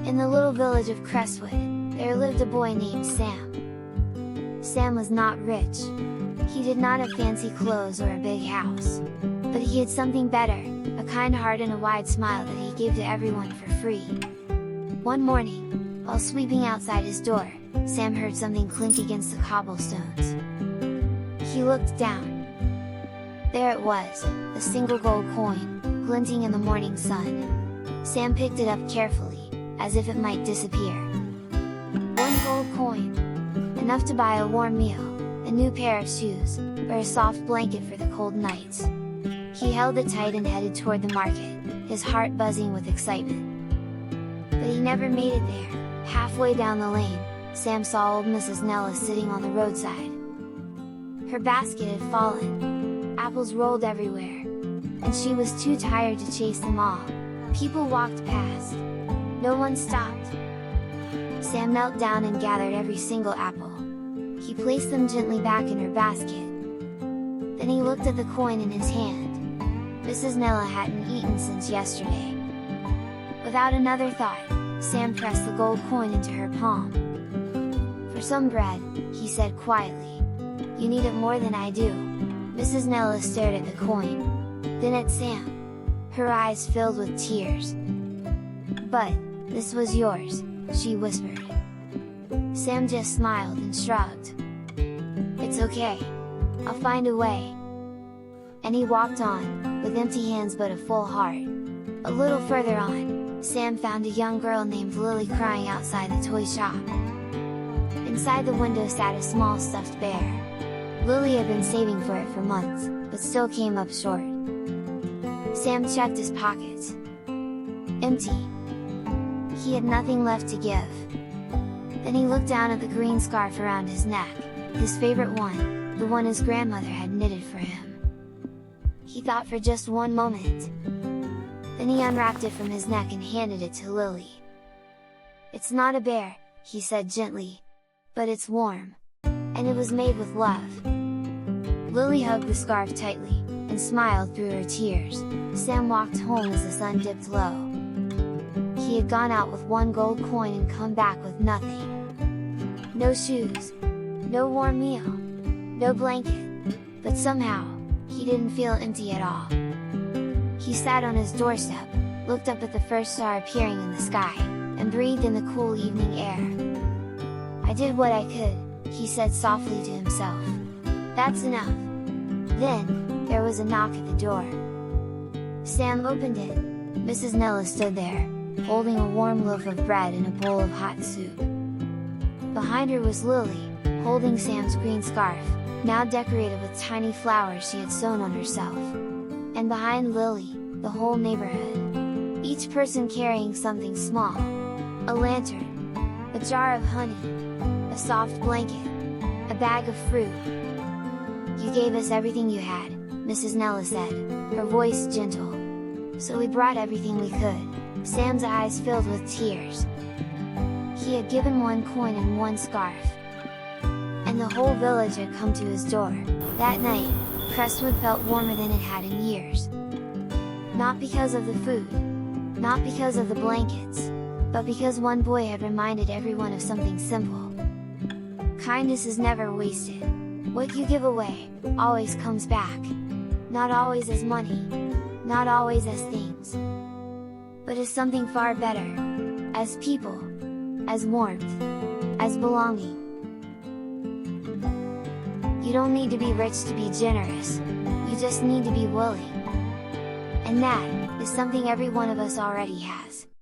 In the little village of Crestwood, there lived a boy named Sam. Sam was not rich. He did not have fancy clothes or a big house. But he had something better, a kind heart and a wide smile that he gave to everyone for free. One morning, while sweeping outside his door, Sam heard something clink against the cobblestones. He looked down. There it was, a single gold coin, glinting in the morning sun. Sam picked it up carefully, as if it might disappear. One gold coin! Enough to buy a warm meal, a new pair of shoes, or a soft blanket for the cold nights. He held it tight and headed toward the market, his heart buzzing with excitement. But he never made it there. Halfway down the lane, Sam saw old Mrs. Nellis sitting on the roadside. Her basket had fallen. Apples rolled everywhere. And she was too tired to chase them all. People walked past. No one stopped. Sam knelt down and gathered every single apple. He placed them gently back in her basket. Then he looked at the coin in his hand. Mrs. Nella hadn't eaten since yesterday. Without another thought, Sam pressed the gold coin into her palm. "For some bread," he said quietly. "You need it more than I do." Mrs. Nella stared at the coin. Then at Sam. Her eyes filled with tears. "But, this was yours," she whispered. Sam just smiled and shrugged. "It's okay. I'll find a way." And he walked on, with empty hands but a full heart. A little further on, Sam found a young girl named Lily crying outside the toy shop. Inside the window sat a small stuffed bear. Lily had been saving for it for months, but still came up short. Sam checked his pockets. Empty. He had nothing left to give. Then he looked down at the green scarf around his neck, his favorite one, the one his grandmother had knitted for him. He thought for just one moment. Then he unwrapped it from his neck and handed it to Lily. "It's not a bear," he said gently. "But it's warm. And it was made with love." Lily hugged the scarf tightly, and smiled through her tears. Sam walked home as the sun dipped low. He had gone out with one gold coin and come back with nothing. No shoes, no warm meal, no blanket, but somehow, he didn't feel empty at all. He sat on his doorstep, looked up at the first star appearing in the sky, and breathed in the cool evening air. "I did what I could," he said softly to himself. "That's enough." Then, there was a knock at the door. Sam opened it. Mrs. Nella stood there, holding a warm loaf of bread and a bowl of hot soup. Behind her was Lily, holding Sam's green scarf, now decorated with tiny flowers she had sewn on herself. And behind Lily, the whole neighborhood. Each person carrying something small. A lantern, a jar of honey, a soft blanket, a bag of fruit. "You gave us everything you had," Mrs. Nella said, her voice gentle. "So we brought everything we could." Sam's eyes filled with tears. He had given one coin and one scarf. And the whole village had come to his door. That night, Crestwood felt warmer than it had in years. Not because of the food, not because of the blankets, but because one boy had reminded everyone of something simple. Kindness is never wasted. What you give away, always comes back. Not always as money, not always as things, but as something far better, as people, as warmth, as belonging. You don't need to be rich to be generous, you just need to be willing. And that is something every one of us already has.